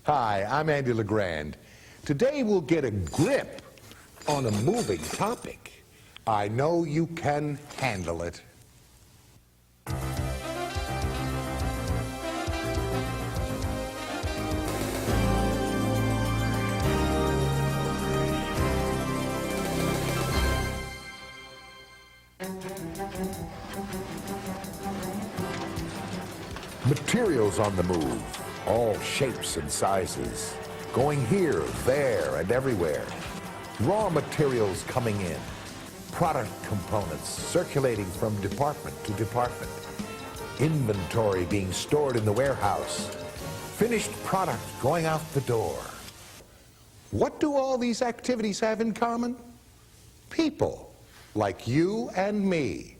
Hi, I'm Andy LeGrand. Today we'll get a grip on a moving topic. I know you can handle it. Materials on the move, all shapes and sizes, going here, there, and everywhere. Raw materials coming in, product components circulating from department to department, inventory being stored in the warehouse, finished product going out the door. What do all these activities have in common? People, like you and me.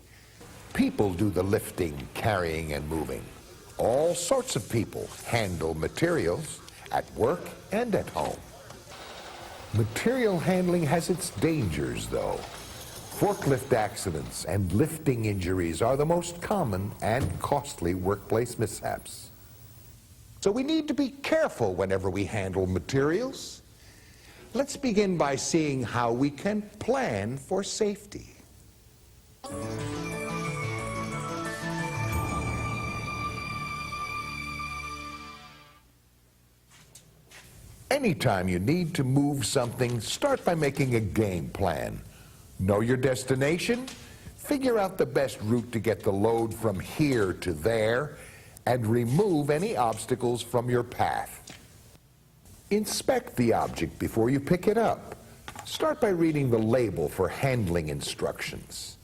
People do the lifting, carrying, and moving. All sorts of people handle materials at work and at home. Material handling has its dangers, though. Forklift accidents and lifting injuries are the most common and costly workplace mishaps. So we need to be careful whenever we handle materials. Let's begin by seeing how we can plan for safety. Anytime you need to move something, start by making a game plan. Know your destination, figure out the best route to get the load from here to there, and remove any obstacles from your path. Inspect the object before you pick it up. Start by reading the label for handling instructions.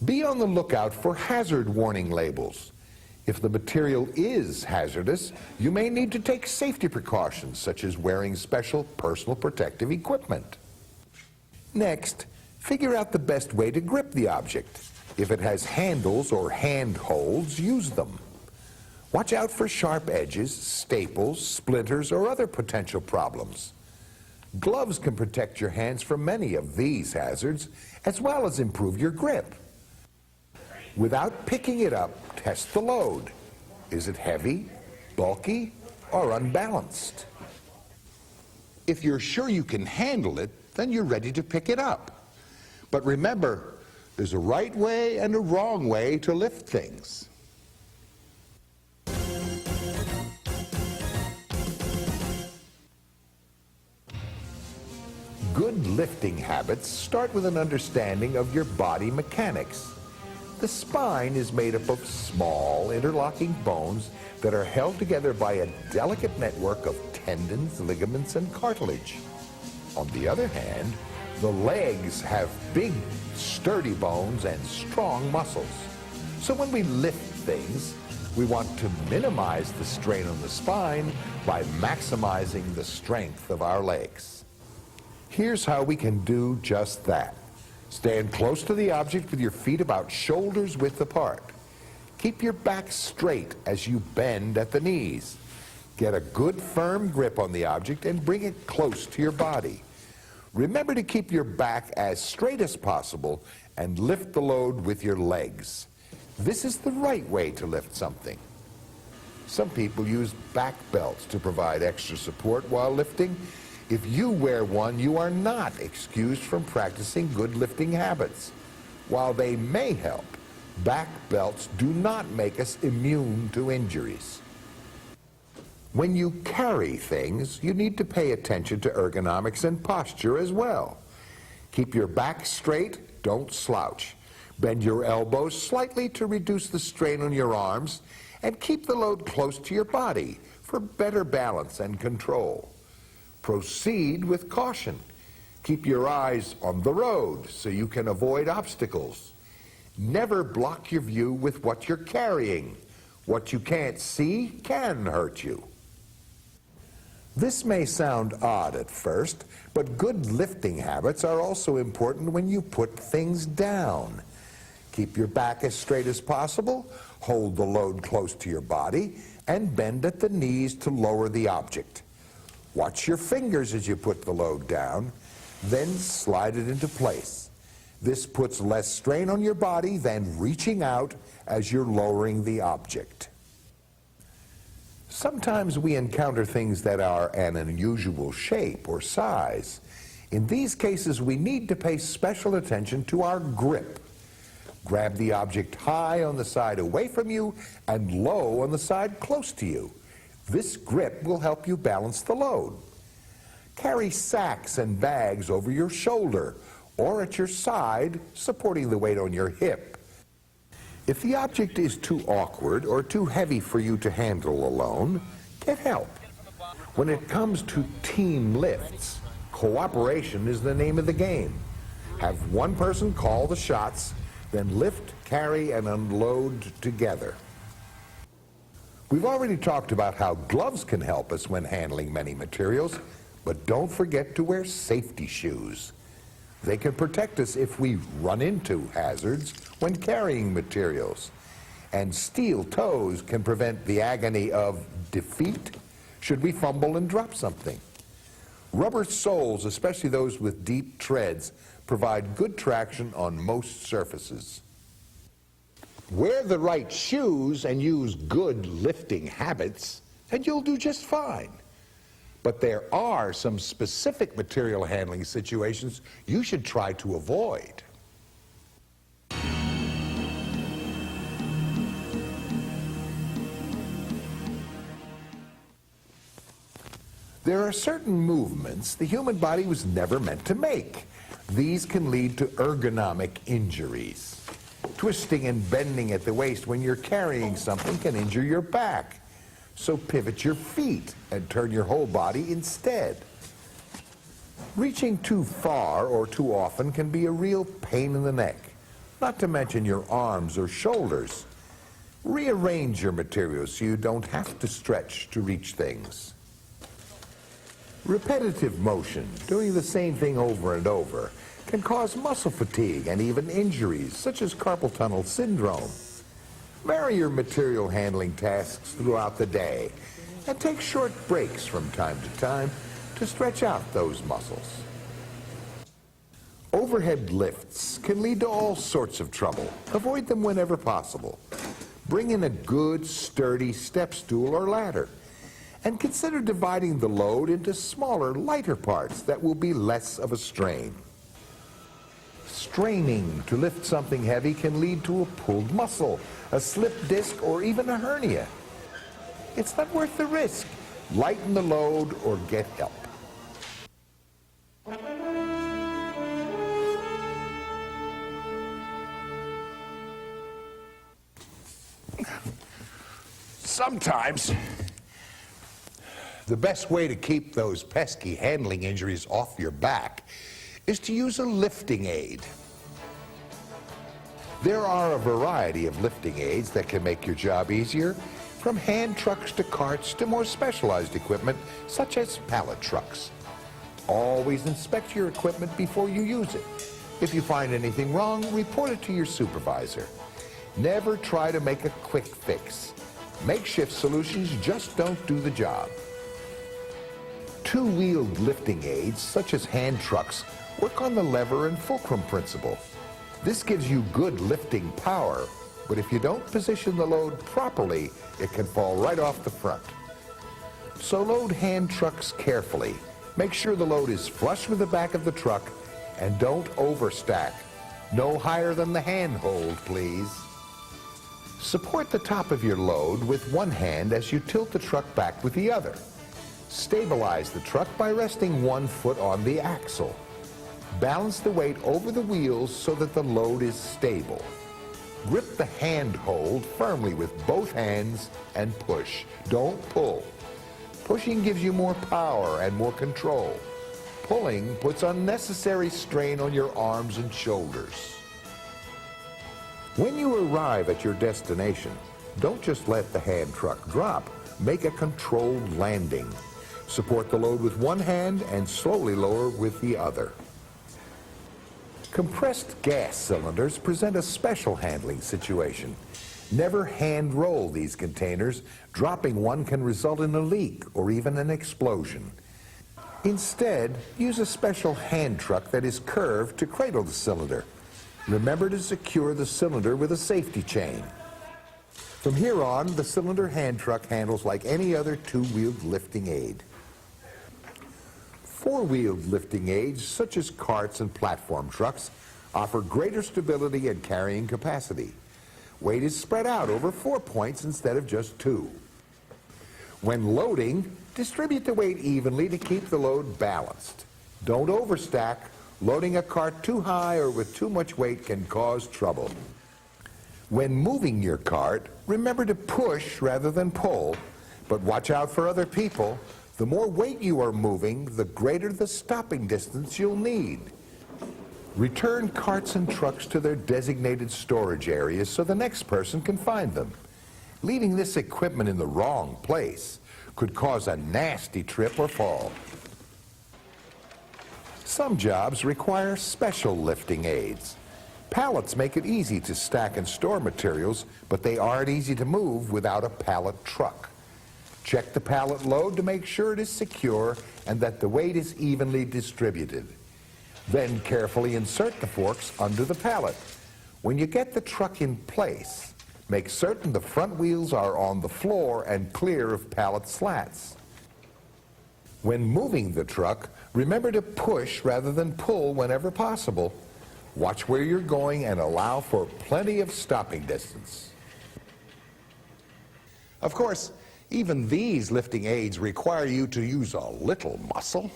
Be on the lookout for hazard warning labels. If the material is hazardous, you may need to take safety precautions, such as wearing special personal protective equipment. Next, figure out the best way to grip the object. If it has handles or handholds, use them. Watch out for sharp edges, staples, splinters, or other potential problems. Gloves can protect your hands from many of these hazards, as well as improve your grip. Without picking it up, test the load. Is it heavy, bulky, or unbalanced? If you're sure you can handle it, then you're ready to pick it up. But remember, there's a right way and a wrong way to lift things. Good lifting habits start with an understanding of your body mechanics. The spine is made up of small, interlocking bones that are held together by a delicate network of tendons, ligaments, and cartilage. On the other hand, the legs have big, sturdy bones and strong muscles. So when we lift things, we want to minimize the strain on the spine by maximizing the strength of our legs. Here's how we can do just that. Stand close to the object with your feet about shoulders width apart. Keep your back straight as you bend at the knees. Get a good firm grip on the object and bring it close to your body. Remember to keep your back as straight as possible and lift the load with your legs. This is the right way to lift something. Some people use back belts to provide extra support while lifting. If you wear one, you are not excused from practicing good lifting habits. While they may help, back belts do not make us immune to injuries. When you carry things, you need to pay attention to ergonomics and posture as well. Keep your back straight, don't slouch. Bend your elbows slightly to reduce the strain on your arms, and keep the load close to your body for better balance and control. Proceed with caution. Keep your eyes on the road so you can avoid obstacles. Never block your view with what you're carrying. What you can't see can hurt you. This may sound odd at first, but good lifting habits are also important when you put things down. Keep your back as straight as possible, hold the load close to your body, and bend at the knees to lower the object. Watch your fingers as you put the load down, then slide it into place. This puts less strain on your body than reaching out as you're lowering the object. Sometimes we encounter things that are an unusual shape or size. In these cases, we need to pay special attention to our grip. Grab the object high on the side away from you and low on the side close to you. This grip will help you balance the load. Carry sacks and bags over your shoulder or at your side, supporting the weight on your hip. If the object is too awkward or too heavy for you to handle alone, get help. When it comes to team lifts, cooperation is the name of the game. Have one person call the shots, then lift, carry, and unload together. We've already talked about how gloves can help us when handling many materials, but don't forget to wear safety shoes. They can protect us if we run into hazards when carrying materials. And steel toes can prevent the agony of defeat should we fumble and drop something. Rubber soles, especially those with deep treads, provide good traction on most surfaces. Wear the right shoes and use good lifting habits, and you'll do just fine. But there are some specific material handling situations you should try to avoid. There are certain movements the human body was never meant to make. These can lead to ergonomic injuries. Twisting and bending at the waist when you're carrying something can injure your back. So pivot your feet and turn your whole body instead. Reaching too far or too often can be a real pain in the neck, not to mention your arms or shoulders. Rearrange your materials so you don't have to stretch to reach things. Repetitive motion, doing the same thing over and over, can cause muscle fatigue and even injuries, such as carpal tunnel syndrome. Vary your material handling tasks throughout the day and take short breaks from time to time to stretch out those muscles. Overhead lifts can lead to all sorts of trouble. Avoid them whenever possible. Bring in a good, sturdy step stool or ladder, and consider dividing the load into smaller, lighter parts that will be less of a strain. Straining to lift something heavy can lead to a pulled muscle, a slipped disc, or even a hernia. It's not worth the risk. Lighten the load or get help. Sometimes, the best way to keep those pesky handling injuries off your back is to use a lifting aid. There are a variety of lifting aids that can make your job easier, from hand trucks to carts to more specialized equipment such as pallet trucks. Always inspect your equipment before you use it. If you find anything wrong, report it to your supervisor. Never try to make a quick fix. Makeshift solutions just don't do the job. Two-wheeled lifting aids, such as hand trucks, work on the lever and fulcrum principle. This gives you good lifting power, but if you don't position the load properly, it can fall right off the front. So load hand trucks carefully. Make sure the load is flush with the back of the truck, and don't overstack. No higher than the handhold, please. Support the top of your load with one hand as you tilt the truck back with the other. Stabilize the truck by resting one foot on the axle. Balance the weight over the wheels so that the load is stable. Grip the handhold firmly with both hands and push. Don't pull. Pushing gives you more power and more control. Pulling puts unnecessary strain on your arms and shoulders. When you arrive at your destination, don't just let the hand truck drop. Make a controlled landing. Support the load with one hand and slowly lower with the other. Compressed gas cylinders present a special handling situation. Never hand roll these containers. Dropping one can result in a leak or even an explosion. Instead, use a special hand truck that is curved to cradle the cylinder. Remember to secure the cylinder with a safety chain. From here on, the cylinder hand truck handles like any other two-wheeled lifting aid. Four-wheeled lifting aids, such as carts and platform trucks, offer greater stability and carrying capacity. Weight is spread out over 4 points instead of just 2. When loading, distribute the weight evenly to keep the load balanced. Don't overstack. Loading a cart too high or with too much weight can cause trouble. When moving your cart, remember to push rather than pull, but watch out for other people. The more weight you are moving, the greater the stopping distance you'll need. Return carts and trucks to their designated storage areas so the next person can find them. Leaving this equipment in the wrong place could cause a nasty trip or fall. Some jobs require special lifting aids. Pallets make it easy to stack and store materials, but they aren't easy to move without a pallet truck. Check the pallet load to make sure it is secure and that the weight is evenly distributed. Then carefully insert the forks under the pallet. When you get the truck in place, make certain the front wheels are on the floor and clear of pallet slats. When moving the truck, remember to push rather than pull whenever possible. Watch where you're going and allow for plenty of stopping distance. Of course, even these lifting aids require you to use a little muscle.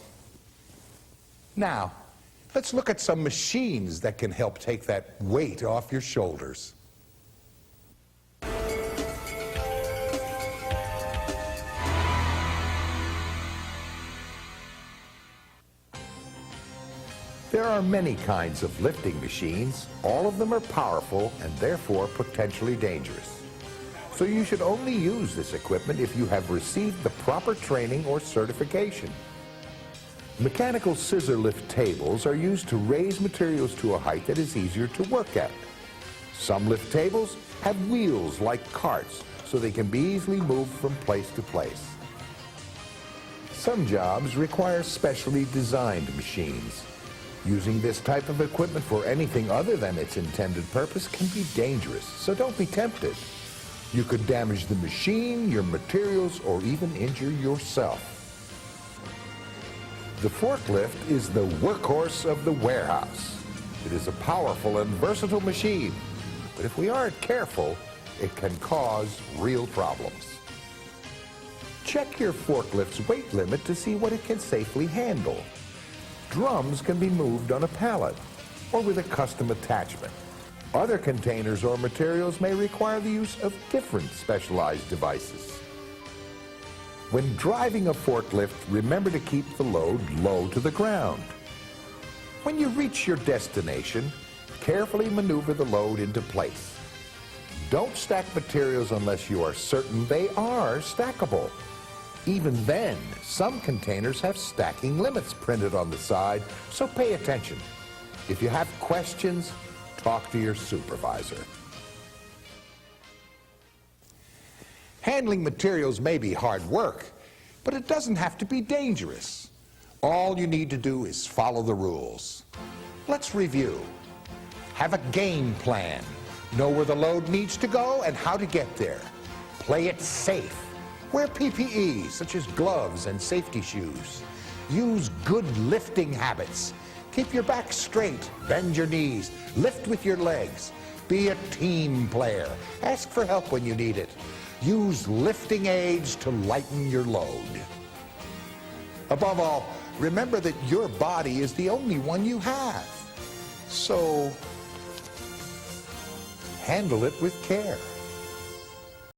Now, let's look at some machines that can help take that weight off your shoulders. There are many kinds of lifting machines. All of them are powerful and therefore potentially dangerous. So you should only use this equipment if you have received the proper training or certification. Mechanical scissor lift tables are used to raise materials to a height that is easier to work at. Some lift tables have wheels like carts, so they can be easily moved from place to place. Some jobs require specially designed machines. Using this type of equipment for anything other than its intended purpose can be dangerous, so don't be tempted. You could damage the machine, your materials, or even injure yourself. The forklift is the workhorse of the warehouse. It is a powerful and versatile machine, but if we aren't careful, it can cause real problems. Check your forklift's weight limit to see what it can safely handle. Drums can be moved on a pallet or with a custom attachment. Other containers or materials may require the use of different specialized devices. When driving a forklift, remember to keep the load low to the ground. When you reach your destination, carefully maneuver the load into place. Don't stack materials unless you are certain they are stackable. Even then, some containers have stacking limits printed on the side, so pay attention. If you have questions, talk to your supervisor. Handling materials may be hard work, but it doesn't have to be dangerous. All you need to do is follow the rules. Let's review. Have a game plan. Know where the load needs to go and how to get there. Play it safe. Wear PPE, such as gloves and safety shoes. Use good lifting habits. Keep your back straight, bend your knees, lift with your legs. Be a team player. Ask for help when you need it. Use lifting aids to lighten your load. Above all, remember that your body is the only one you have. So, handle it with care.